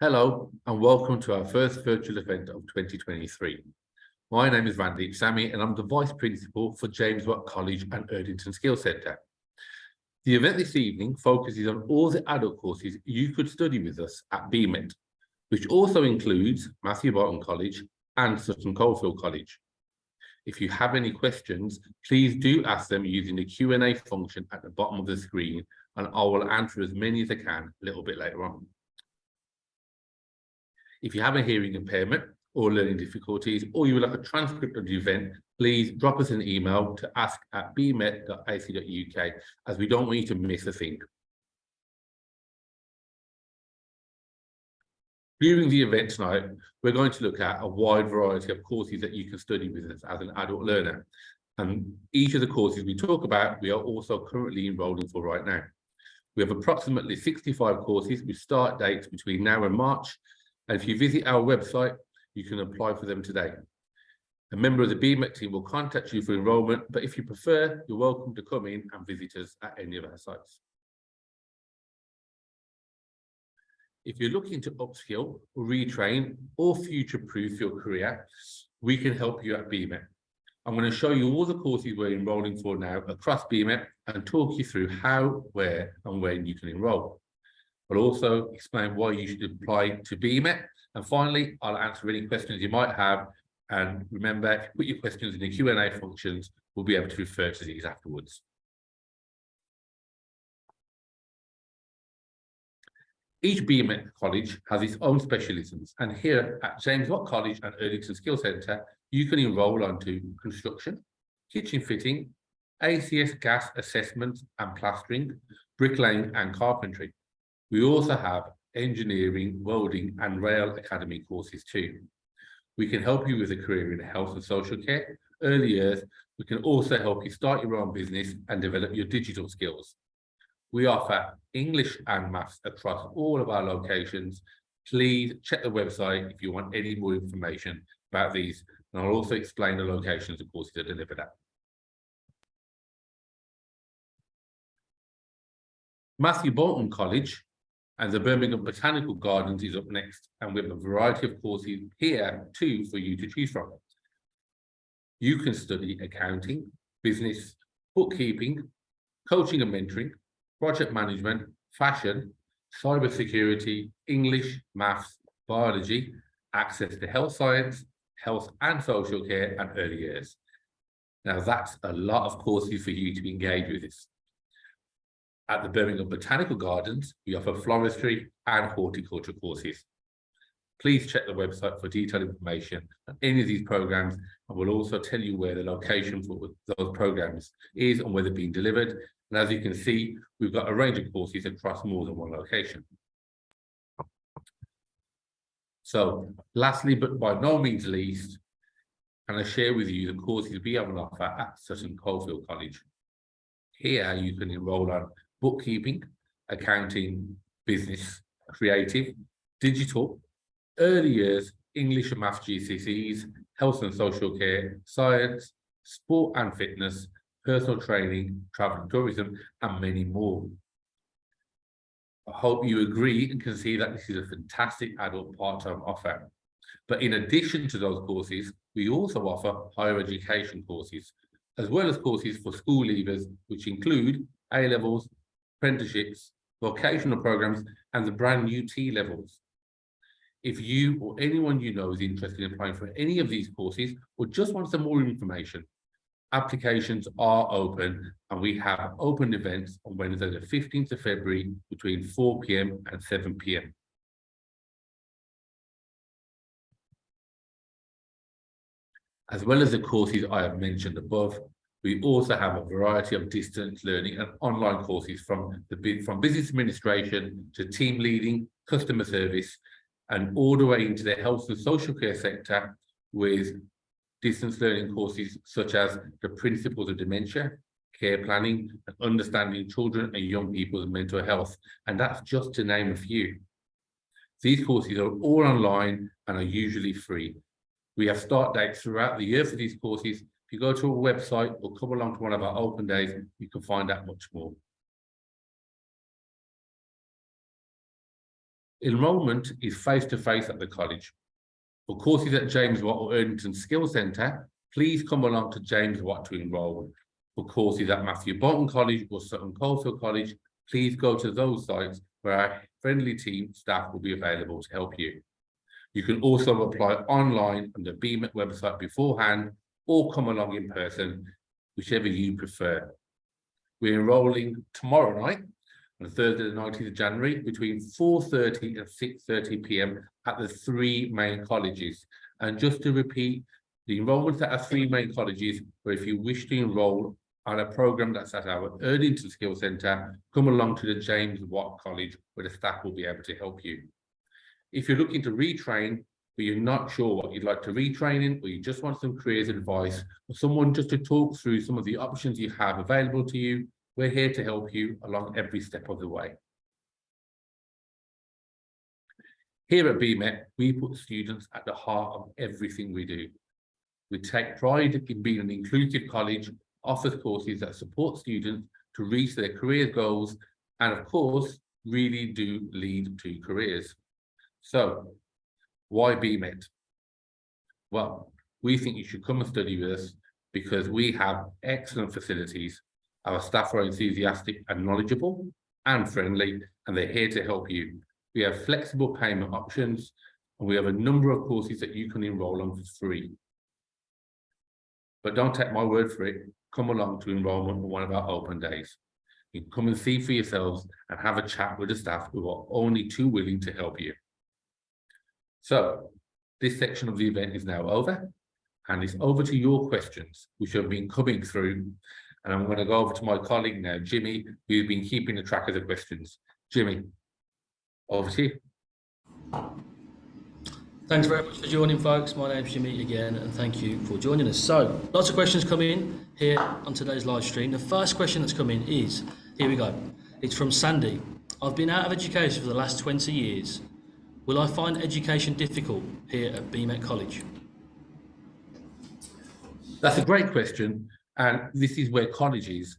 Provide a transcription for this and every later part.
Hello and welcome to our first virtual event of 2023. My name is Randeep Sami and I'm the Vice Principal for James Watt College and Erdington Skills Centre. The event this evening focuses on all the adult courses you could study with us at BMET, which also includes Matthew Barton College and Sutton Coldfield College. If you have any questions, please do ask them using the Q&A function at the bottom of the screen, and I will answer as many as I can a little bit later on. If you have a hearing impairment or learning difficulties, or you would like a transcript of the event, please drop us an email to ask@bmet.ac.uk, as we don't want you to miss a thing. During the event tonight, we're going to look at a wide variety of courses that you can study with us as an adult learner. And each of the courses we talk about, we are also currently enrolling for right now. We have approximately 65 courses with start dates between now and March. And if you visit our website, you can apply for them today. A member of the BMET team will contact you for enrolment, but if you prefer, you're welcome to come in and visit us at any of our sites. If you're looking to upskill, retrain, or future-proof your career, we can help you at BMET. I'm going to show you all the courses we're enrolling for now across BMET and talk you through how, where, and when you can enroll. I'll also explain why you should apply to BMET. And finally, I'll answer any questions you might have. And remember, if you put your questions in the Q&A functions, we'll be able to refer to these afterwards. Each BMET college has its own specialisms. And here at James Watt College and Erdington Skills Centre, you can enrol onto construction, kitchen fitting, ACS gas assessment and plastering, bricklaying and carpentry. We also have engineering, welding, and rail academy courses too. We can help you with a career in health and social care, early years. We can also help you start your own business and develop your digital skills. We offer English and maths across all of our locations. Please check the website if you want any more information about these, and I'll also explain the locations the courses are delivered at. Matthew Barton College and the Birmingham Botanical Gardens is up next, and we have a variety of courses here too for you to choose from. You can study accounting, business, bookkeeping, coaching and mentoring, project management, fashion, cybersecurity, English, maths, biology, access to health science, health and social care, and early years. Now that's a lot of courses for you to engage with this. At the Birmingham Botanical Gardens, we offer floristry and horticulture courses. Please check the website for detailed information on any of these programs, and we'll also tell you where the location for those programs is and where they're being delivered. And as you can see, we've got a range of courses across more than one location. So lastly, but by no means least, can I share with you the courses we have on offer at Sutton Coldfield College. Here you can enroll on bookkeeping, accounting, business, creative, digital, early years, English and maths GCSEs, health and social care, science, sport and fitness, personal training, travel and tourism, and many more. I hope you agree and can see that this is a fantastic adult part-time offer. But in addition to those courses, we also offer higher education courses, as well as courses for school leavers, which include A-levels, apprenticeships, vocational programs, and the brand new T-levels. If you or anyone you know is interested in applying for any of these courses or just want some more information, applications are open, and we have open events on Wednesday the 15th of February between 4 p.m. and 7 p.m. As well as the courses I have mentioned above, we also have a variety of distance learning and online courses from business administration to team leading, customer service, and all the way into the health and social care sector with distance learning courses such as the principles of dementia, care planning, and understanding children and young people's mental health. And that's just to name a few. These courses are all online and are usually free. We have start dates throughout the year for these courses. If you go to our website or come along to one of our open days, you can find out much more. Enrolment is face-to-face at the college. For courses at James Watt or Erdington Skills Centre, please come along to James Watt to enrol. For courses at Matthew Bolton College or Sutton Coldfield College, please go to those sites where our friendly team staff will be available to help you. You can also apply online on the BMET website beforehand or come along in person, whichever you prefer. We're enrolling tomorrow night, on Thursday the 19th of January, between 4:30 and 6:30 p.m. at the 3 main colleges. And just to repeat, the enrolments at our 3 main colleges, where if you wish to enrol on a program that's at our Erdington Skills Centre, come along to the James Watt College, where the staff will be able to help you. If you're looking to retrain, but you're not sure what you'd like to retrain in, or you just want some careers advice, or someone just to talk through some of the options you have available to you, we're here to help you along every step of the way. Here at BMET, we put students at the heart of everything we do. We take pride in being an inclusive college, offers courses that support students to reach their career goals, and of course, really do lead to careers. So, why BMET? Well, we think you should come and study with us because we have excellent facilities. Our staff are enthusiastic and knowledgeable and friendly, and they're here to help you. We have flexible payment options, and we have a number of courses that you can enroll on for free. But don't take my word for it. Come along to enrolment on one of our open days. You can come and see for yourselves and have a chat with the staff who are only too willing to help you. So, this section of the event is now over, and it's over to your questions, which have been coming through. And I'm going to go over to my colleague now, Jimmy, who's been keeping the track of the questions. Jimmy, over to you. Thanks very much for joining, folks. My name's Jimmy again, and thank you for joining us. So, lots of questions coming in here on today's live stream. The first question that's come in is, here we go. It's from Sandy. I've been out of education for the last 20 years. Will I find education difficult here at BMET College? That's a great question. And this is where colleges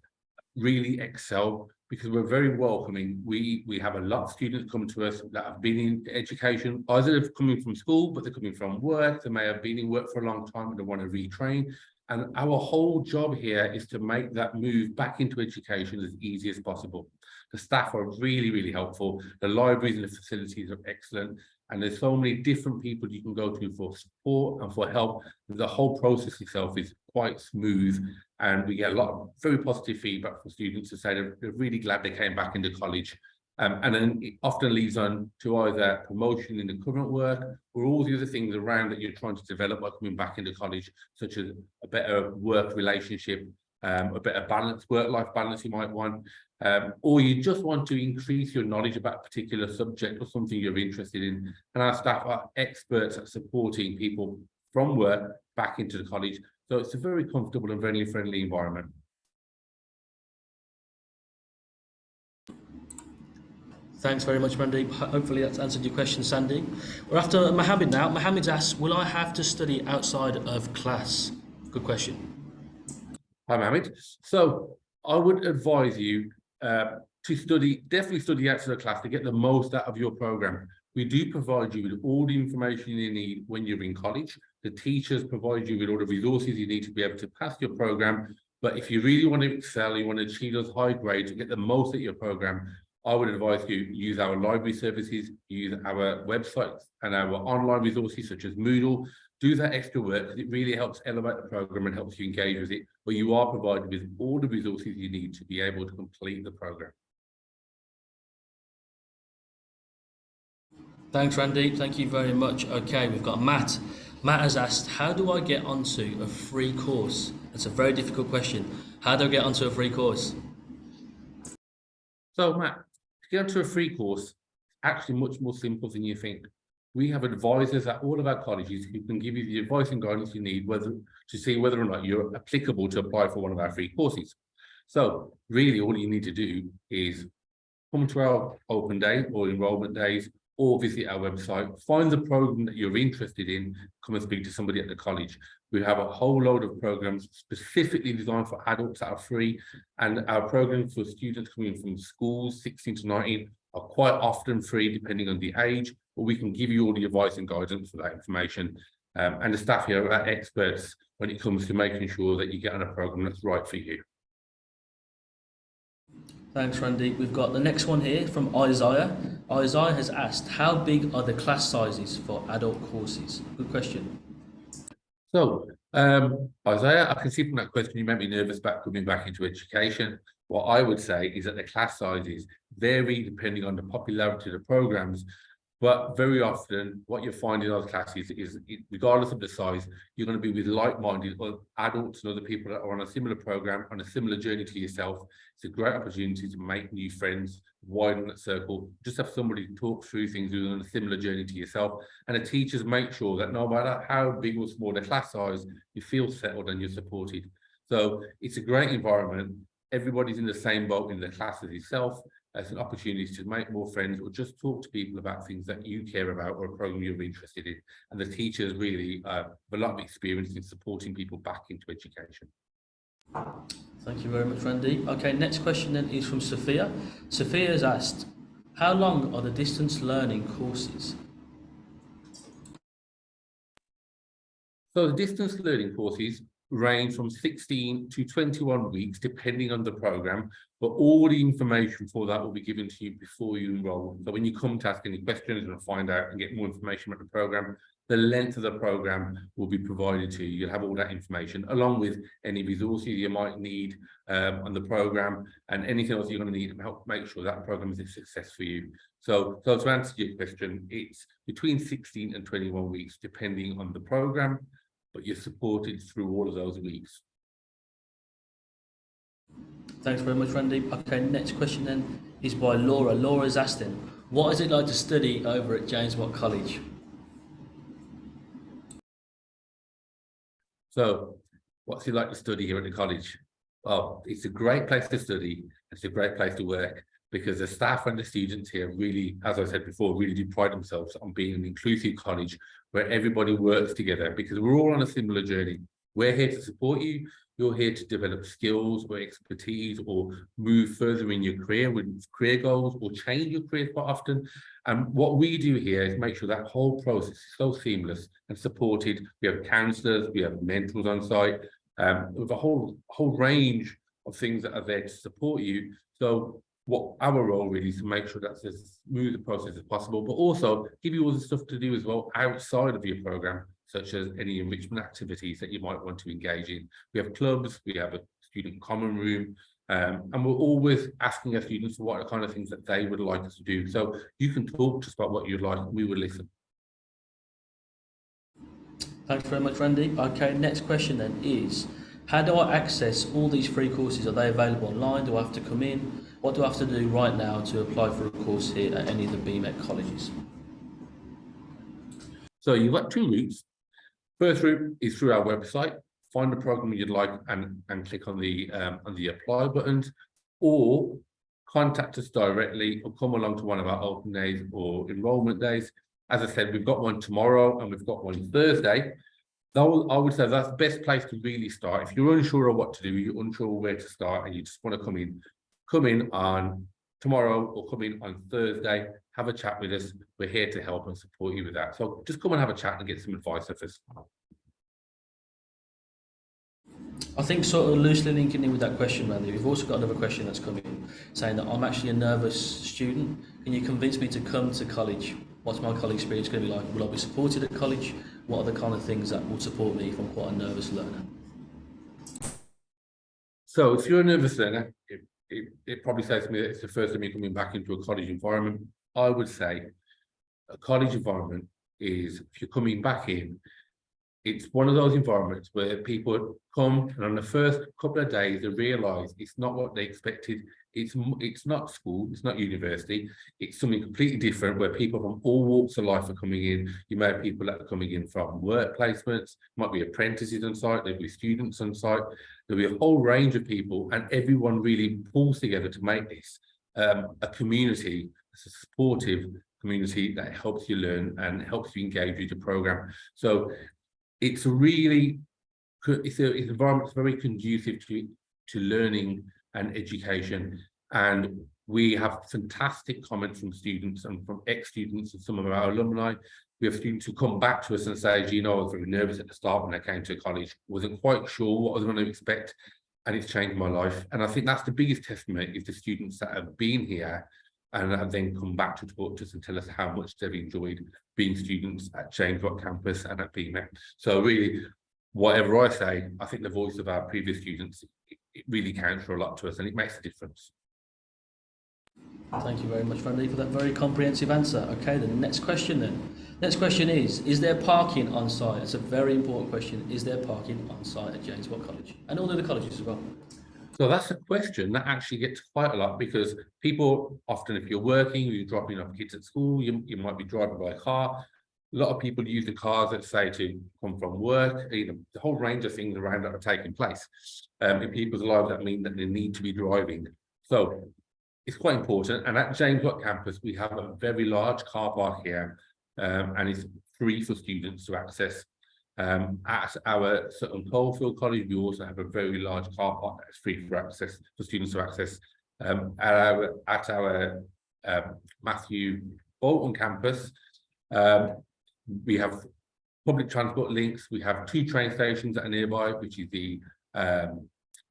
really excel, because we're very welcoming. We have a lot of students come to us that have been in education, either they're coming from school, but they're coming from work. They may have been in work for a long time and they want to retrain. And our whole job here is to make that move back into education as easy as possible. The staff are really, really helpful. The libraries and the facilities are excellent. And there's so many different people you can go to for support and for help. The whole process itself is quite smooth. And we get a lot of very positive feedback from students to say they're really glad they came back into college. And then it often leads on to either promotion in the current work or all the other things around that you're trying to develop by coming back into college, such as a better work relationship, a better balance, work-life balance you might want, or you just want to increase your knowledge about a particular subject or something you're interested in. And our staff are experts at supporting people from work back into the college. So it's a very comfortable and very friendly environment. Thanks very much, Mandeep. Hopefully that's answered your question, Sandy. We're after Mohammed now. Mohammed's asked, will I have to study outside of class? Good question. Hi, Mohammed. So I would advise you to definitely study outside of class to get the most out of your program. We do provide you with all the information you need when you're in college. The teachers provide you with all the resources you need to be able to pass your program. But if you really want to excel, you want to achieve those high grades to get the most at your program, I would advise you use our library services, use our websites and our online resources such as Moodle. Do that extra work because it really helps elevate the program and helps you engage with it. But you are provided with all the resources you need to be able to complete the program. Thanks, Randeep. Thank you very much. Okay, we've got Matt. Matt has asked, how do I get onto a free course? That's a very difficult question. How do I get onto a free course? So, Matt, to get onto a free course, actually much more simple than you think. We have advisors at all of our colleges who can give you the advice and guidance you need to see whether or not you're applicable to apply for one of our free courses. So, really, all you need to do is come to our open day or enrollment days, or visit our website, find the program that you're interested in, come and speak to somebody at the college. We have a whole load of programs specifically designed for adults that are free, and our programs for students coming from schools, 16 to 19, are quite often free depending on the age, but we can give you all the advice and guidance for that information. And the staff here are experts when it comes to making sure that you get on a program that's right for you. Thanks, Randy. We've got the next one here from Isaiah. Isaiah has asked, how big are the class sizes for adult courses? Good question. So, Isaiah, I can see from that question you made me nervous about coming back into education. What I would say is that the class sizes vary depending on the popularity of the programs, but very often what you find in those classes is, regardless of the size, you're going to be with like-minded adults and other people that are on a similar program, on a similar journey to yourself. It's a great opportunity to make new friends, widen that circle, just have somebody to talk through things who's on a similar journey to yourself. And the teachers make sure that no matter how big or small the class size, you feel settled and you're supported. So it's a great environment. Everybody's in the same boat in the class as yourself. As an opportunity to make more friends or just talk to people about things that you care about or a program you're interested in. And the teachers really have a lot of experience in supporting people back into education. Thank you very much, Randy. Okay, next question then is from Sophia. Sophia has asked, how long are the distance learning courses? So the distance learning courses range from 16 to 21 weeks, depending on the program, but all the information for that will be given to you before you enroll. So when you come to ask any questions and find out and get more information about the program, the length of the program will be provided to you. You'll have all that information, along with any resources you might need on the program and anything else you're going to need to help make sure that program is a success for you. So to answer your question, it's between 16 and 21 weeks, depending on the program, but you're supported through all of those weeks. Thanks very much, Randy. Okay, next question then is by Laura. Laura's asked him, what is it like to study over at James Watt College? So, what's it like to study here at the college? Well, it's a great place to study. It's a great place to work because the staff and the students here really, as I said before, really do pride themselves on being an inclusive college where everybody works together because we're all on a similar journey. We're here to support you. You're here to develop skills or expertise or move further in your career with career goals or change your career quite often. And what we do here is make sure that whole process is so seamless and supported. We have counsellors, we have mentors on site, with a whole range of things that are there to support you. So what our role really is to make sure that's as smooth a process as possible, but also give you all the stuff to do as well outside of your program, such as any enrichment activities that you might want to engage in. We have clubs, we have a student common room, and we're always asking our students for what are the kind of things that they would like us to do. So you can talk to us about what you'd like, and we will listen. Thanks very much, Randy. Okay, next question then is, how do I access all these free courses? Are they available online? Do I have to come in? What do I have to do right now to apply for a course here at any of the BMEC colleges? So you've got two routes. First route is through our website. Find the program you'd like and click on the apply buttons, or contact us directly or come along to one of our open days or enrollment days. As I said, we've got one tomorrow and we've got one Thursday. I would say that's the best place to really start. If you're unsure of what to do, you're unsure where to start, and you just want to come in on tomorrow or come in on Thursday, have a chat with us. We're here to help and support you with that. So just come and have a chat and get some advice off us. I think sort of loosely linking in with that question, Randy, we've also got another question that's come in saying that I'm actually a nervous student. Can you convince me to come to college? What's my college experience going to be like? Will I be supported at college? What are the kind of things that will support me if I'm quite a nervous learner? So if you're a nervous learner, it probably says to me that it's the first time you're coming back into a college environment. I would say a college environment is, if you're coming back in, it's one of those environments where people come and on the first couple of days they realise it's not what they expected. It's not school, it's not university, it's something completely different where people from all walks of life are coming in. You may have people that are coming in from work placements, might be apprentices on site, there'll be students on site, there'll be a whole range of people, and everyone really pulls together to make this a community, a supportive community that helps you learn and helps you engage with the program. So it's really, it's an environment that's very conducive to learning and education. And We have fantastic comments from students and from ex-students and some of our alumni. We have students who come back to us and say, you know, I was very nervous at the start when I came to college, wasn't quite sure what I was going to expect, and it's changed my life. And I think that's the biggest testament, is the students that have been here and have then come back to talk to us and tell us how much they've enjoyed being students at James Watt campus and at BMET. So really, whatever I say, I think the voice of our previous students, it really counts for a lot to us, and it makes a difference. Thank you very much, Randy, for that very comprehensive answer. Okay, the next question then. Next question is there parking on site? It's a very important question. Is there parking on site at James Watt College? And all the other colleges as well. So that's a question that actually gets quite a lot, because people often, if you're working, you're dropping off kids at school, you might be driving by a car. A lot of people use the cars, let's say, to come from work, you know, the whole range of things around that are taking place in people's lives that mean that they need to be driving. So it's quite important. And at James Watt campus, we have a very large car park here, and it's free for students to access. At our Sutton Coldfield College, we also have a very large car park that's free for access for students to access. At our Matthew Bolton campus, we have public transport links. We have 2 train stations that are nearby, which is the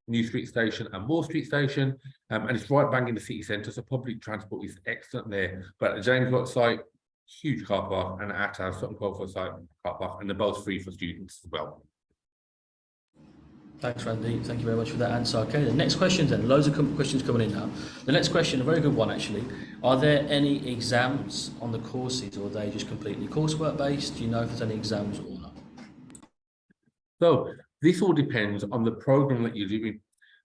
New Street Station and Moore Street Station, and it's right bang in the city centre, so public transport is excellent there. But at the James Watt site, huge car park, and at our Sutton Coldfield site, car park, and they're both free for students as well. Thanks, Randy. Thank you very much for that answer. Okay, the next questions then. Loads of questions coming in now. The next question, a very good one actually. Are there any exams on the courses, or are they just completely coursework based? Do you know if there's any exams or not? So this all depends on the program that you're doing.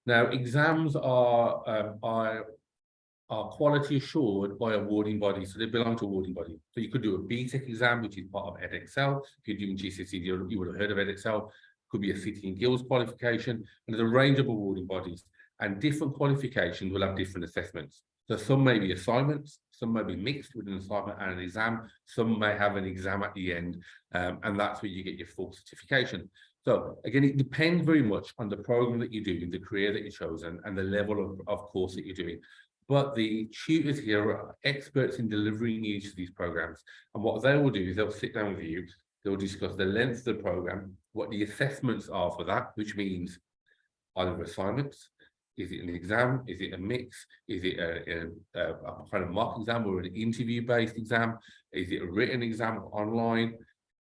Now, exams are quality assured by awarding bodies, so they belong to awarding body. So you could do a BTEC exam, which is part of Edexcel. If you're doing GCSE, you would have heard of Edexcel. Could be a City and Guilds qualification, and there's a range of awarding bodies, and different qualifications will have different assessments. So some may be assignments, some may be mixed with an assignment and an exam, some may have an exam at the end, and that's where you get your full certification. So again, it depends very much on the program that you're doing, the career that you've chosen, and the level of course that you're doing. But the tutors here are experts in delivering each of these programs, and what they will do is they'll sit down with you, they'll discuss the length of the program, what the assessments are for that, which means either assignments, is it an exam, is it a mix, is it a kind of mock exam or an interview-based exam, is it a written exam online,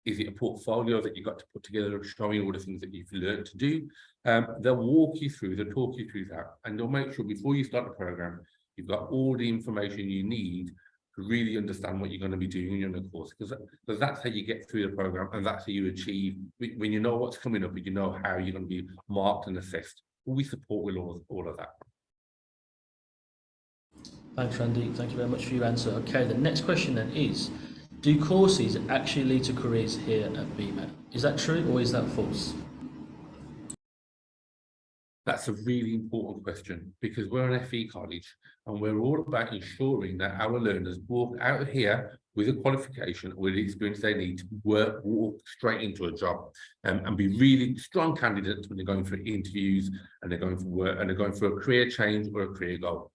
is it a portfolio that you've got to put together showing all the things that you've learned to do. They'll walk you through, they'll talk you through that, and they'll make sure before you start the program, you've got all the information you need to really understand what you're going to be doing in the course, because that's how you get through the program, and that's how you achieve, when you know what's coming up and you know how you're going to be marked and assessed. We support with all of that. Thanks, Randy. Thank you very much for your answer. Okay, the next question then is, do courses actually lead to careers here at BMET? Is that true or is that false? That's a really important question, because we're an FE college and we're all about ensuring that our learners walk out of here with a qualification, with the experience they need to walk straight into a job, and be really strong candidates when they're going for interviews and they're going for work and they're going for a career change or a career goal.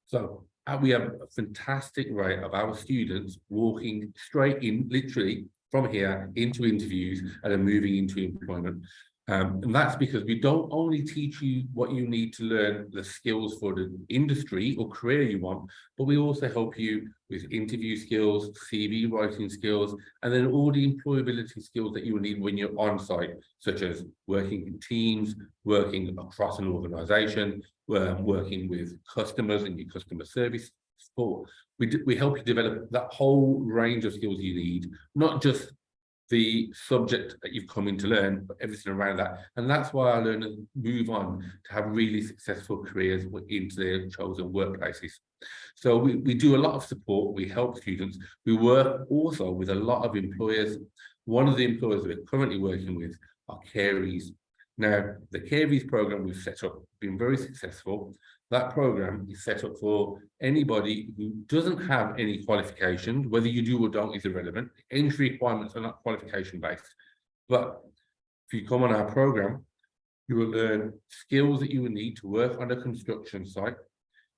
So we have a fantastic rate of our students walking straight in, literally from here into interviews and then moving into employment. And that's because we don't only teach you what you need to learn, the skills for the industry or career you want, but we also help you with interview skills, CV writing skills, and then all the employability skills that you will need when you're on site, such as working in teams, working across an organization, working with customers and your customer service support. We help you develop that whole range of skills you need, not just the subject that you've come in to learn, but everything around that. And that's why our learners move on to have really successful careers into their chosen workplaces. So we do a lot of support, we help students. We work also with a lot of employers. One of the employers we're currently working with are Careys. Now, the Careys program we've set up, been very successful. That program is set up for anybody who doesn't have any qualifications, whether you do or don't is irrelevant. Entry requirements are not qualification based. But if you come on our program, you will learn skills that you will need to work on a construction site.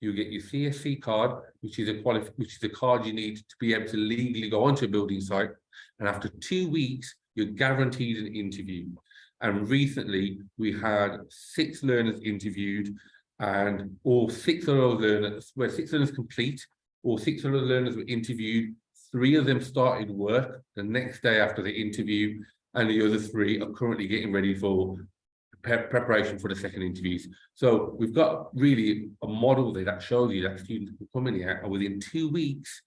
you get your CSC card, which is a card you need to be able to legally go onto a building site. And after 2 weeks, you're guaranteed an interview. And recently, we had 6 learners interviewed, and all 6 of those learners, where 6 learners complete, all 6 of the learners were interviewed. 3 of them started work the next day after the interview, and the other 3 are currently getting ready for preparation for the second interviews. So we've got really a model there that shows you that students can come in here and within 2 weeks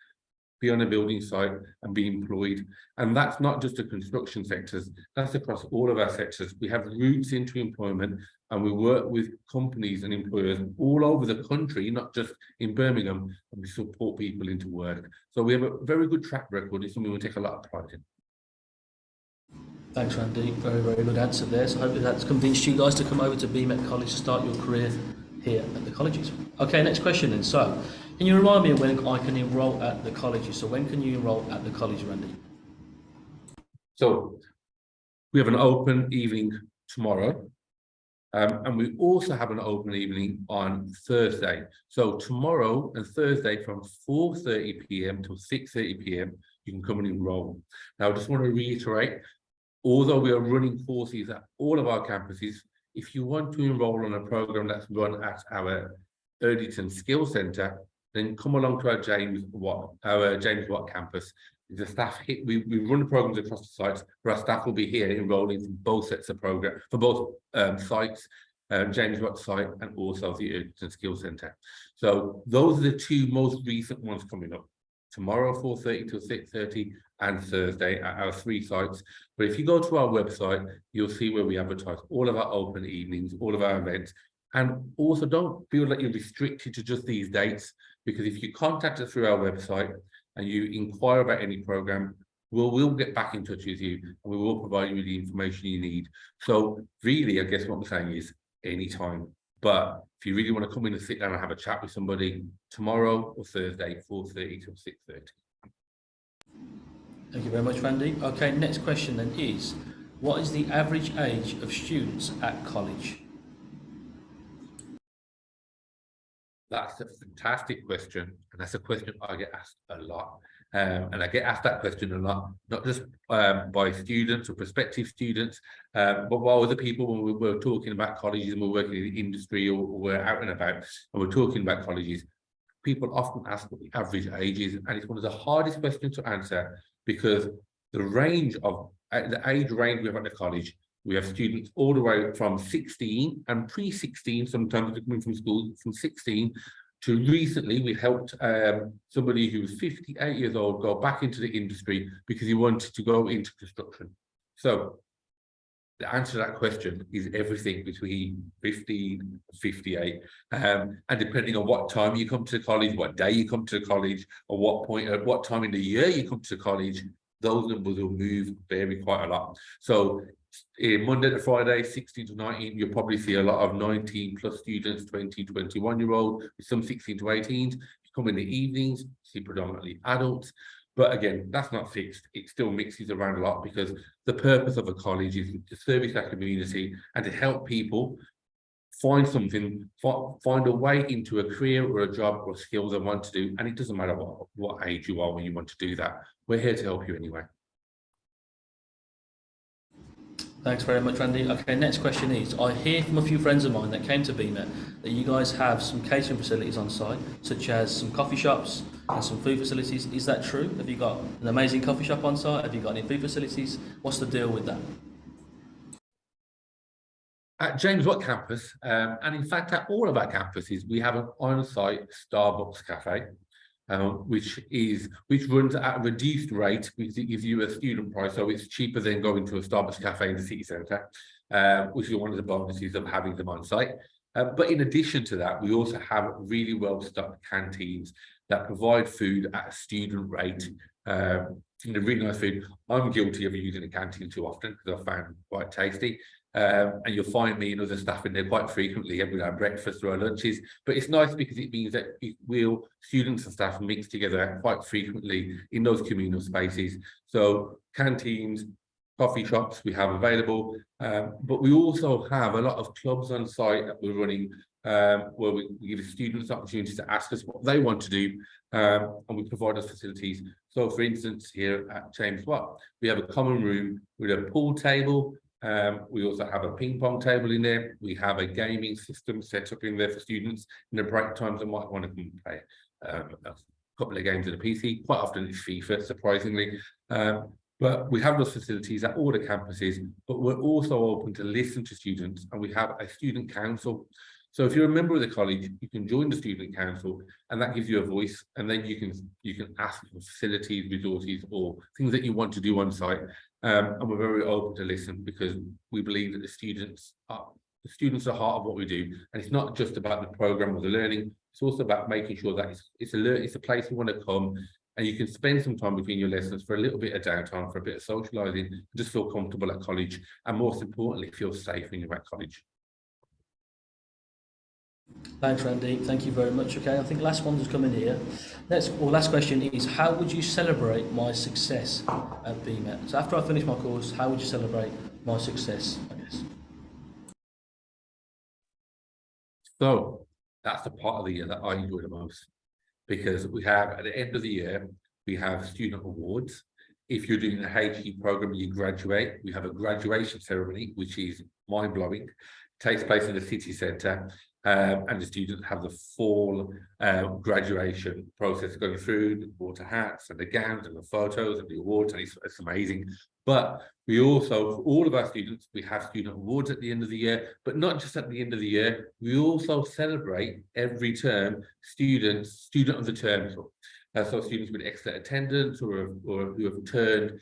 be on a building site and be employed. And that's not just the construction sectors, that's across all of our sectors. We have routes into employment, and we work with companies and employers all over the country, not just in Birmingham, and we support people into work. So we have a very good track record. It's something we take a lot of pride in. Thanks, Randy. Very, very good answer there. So hopefully that's convinced you guys to come over to BMET College to start your career here at the colleges. Okay, next question then. So, can you remind me of when I can enrol at the colleges? So when can you enrol at the college, Randy? So we have an open evening tomorrow, and we also have an open evening on Thursday. So tomorrow and Thursday from 4:30 p.m. to 6:30 p.m. you can come and enrol. Now I just want to reiterate, although we are running courses at all of our campuses, if you want to enroll on a program that's run at our Erdington Skills Centre, then come along to our James Watt campus. The staff we run the programs across the sites, where our staff will be here enrolling for both sets of program, for both sites, James Watt site and also the Erdington Skills Centre. So those are the 2 most recent ones coming up. Tomorrow 4:30 till 6:30 and Thursday at our 3 sites. But if you go to our website, you'll see where we advertise all of our open evenings, all of our events. And also don't feel like you're restricted to just these dates, because if you contact us through our website and you inquire about any program, we'll get back in touch with you, and we will provide you with the information you need. So really, I guess what I'm saying is anytime. But if you really want to come in and sit down and have a chat with somebody, tomorrow or Thursday, 4:30 till 6:30. Thank you very much, Randy. Okay, next question then is, what is the average age of students at college? That's a fantastic question, and that's a question I get asked a lot. And I get asked that question a lot, not just by students or prospective students, but by other people when we're talking about colleges and we're working in the industry, or we're out and about and we're talking about colleges. People often ask what the average age is, and it's one of the hardest questions to answer, because the range of the age range we have at the college, we have students all the way from 16 and pre-16, sometimes they're coming from school from 16 to recently. We helped somebody who was 58 years old go back into the industry because he wanted to go into construction. So the answer to that question is everything between 15 and 58. And depending on what time you come to college, what day you come to college, or what point, at what time in the year you come to college, those numbers will vary quite a lot. So Monday to Friday, 16 to 19, you'll probably see a lot of 19 plus students, 20, 21-year-old, some 16 to 18s. You come in the evenings, see predominantly adults. But again, that's not fixed. It still mixes around a lot, because the purpose of a college is to service our community and to help people find something, find a way into a career or a job or skills they want to do. And it doesn't matter what age you are when you want to do that. We're here to help you anyway. Thanks very much, Randy. Okay, next question is, I hear from a few friends of mine that came to BMET that you guys have some catering facilities on site, such as some coffee shops and some food facilities. Is that true? Have you got an amazing coffee shop on site? Have you got any food facilities? What's the deal with that? At James Watt campus, and in fact at all of our campuses, we have an on-site Starbucks cafe, which runs at a reduced rate, because it gives you a student price, so it's cheaper than going to a Starbucks cafe in the city centre, which is one of the bonuses of having them on site. But in addition to that, we also have really well-stocked canteens that provide food at a student rate. Really nice food. I'm guilty of using a canteen too often because I found it quite tasty. And you'll find me and other staff in there quite frequently, every our breakfast or our lunches. But it's nice because it means that students and staff mix together quite frequently in those communal spaces. So canteens, coffee shops we have available, but we also have a lot of clubs on site that we're running where we give students the opportunity to ask us what they want to do, and we provide us facilities. So, for instance, here at James Watt, we have a common room with a pool table. We also have a ping pong table in there. We have a gaming system set up in there for students. In the break times, they might want to come and play a couple of games on the PC. Quite often it's FIFA, surprisingly. But we have those facilities at all the campuses, but we're also open to listen to students, and we have a student council. So if you're a member of the college, you can join the student council, and that gives you a voice, and then you can ask for facilities, resources, or things that you want to do on site. And we're very open to listen, because we believe that the students are the heart of what we do, and it's not just about the program or the learning. It's also about making sure that it's a place you want to come, and you can spend some time between your lessons for a little bit of downtime, for a bit of socialising, just feel comfortable at college, and most importantly, feel safe when you're at college. Thanks, Randy. Thank you very much. Okay, I think last one has come in here. Last question is, how would you celebrate my success at BMET? So after I finish my course, how would you celebrate my success, I guess? So that's the part of the year that I enjoy the most, because we have, at the end of the year, we have student awards. If you're doing the HE program, you graduate. We have a graduation ceremony, which is mind-blowing. It takes place in the city centre. And the students have the full graduation process going through, the water hats and the gowns and the photos and the awards, and it's amazing. But we also, for all of our students, we have student awards at the end of the year, but not just at the end of the year. We also celebrate every term student of the term. So students with excellent attendance, or who have turned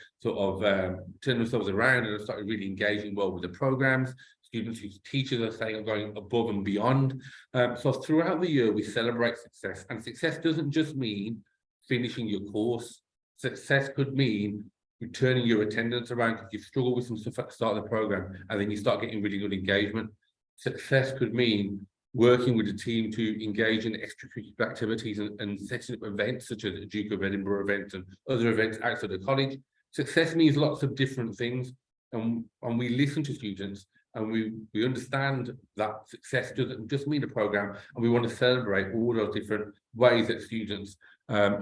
themselves around and have started really engaging well with the programs. Students whose teachers are saying are going above and beyond. So throughout the year, we celebrate success. And success doesn't just mean finishing your course. Success could mean returning your attendance around because you've struggled with some stuff at the start of the program, and then you start getting really good engagement. Success could mean working with the team to engage in extracurricular activities and setting up events such as the Duke of Edinburgh event and other events outside the college. Success means lots of different things, and we listen to students. And we understand that success doesn't just mean a program, and we want to celebrate all those different ways that students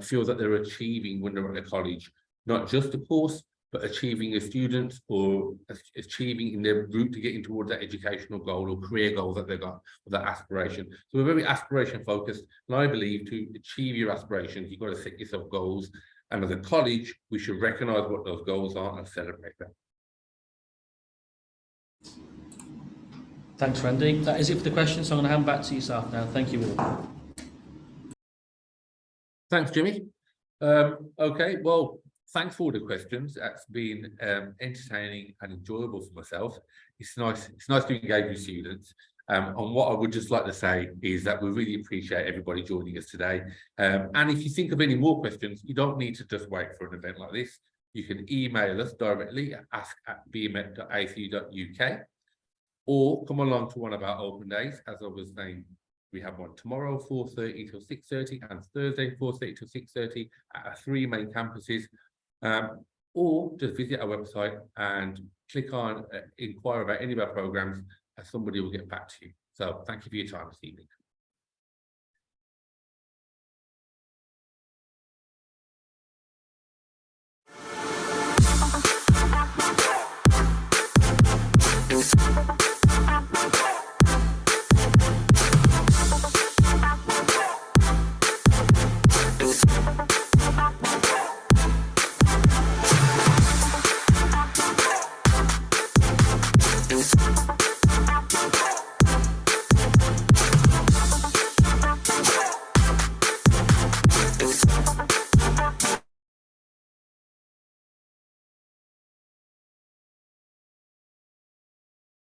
feel that they're achieving when they're at a college, not just a course, but achieving as students, or achieving in their route to getting towards that educational goal or career goal that they've got, or that aspiration. So we're very aspiration focused, and I believe to achieve your aspirations, you've got to set yourself goals. And as a college, we should recognise what those goals are and celebrate them. Thanks, Randy. That is it for the questions, so I'm going to hand back to yourself now. Thank you all. Thanks, Jimmy. Okay, well, thanks for all the questions. That's been entertaining and enjoyable for myself. It's nice to engage with students. And what I would just like to say is that we really appreciate everybody joining us today. And if you think of any more questions, you don't need to just wait for an event like this. You can email us directly at ask@bmet.ac.uk. or come along to one of our open days. As I was saying, we have one tomorrow, 4:30 till 6:30, and Thursday, 4:30 till 6:30 at our 3 main campuses. Or just visit our website and click on inquire about any of our programs, and somebody will get back to you. So thank you for your time this evening.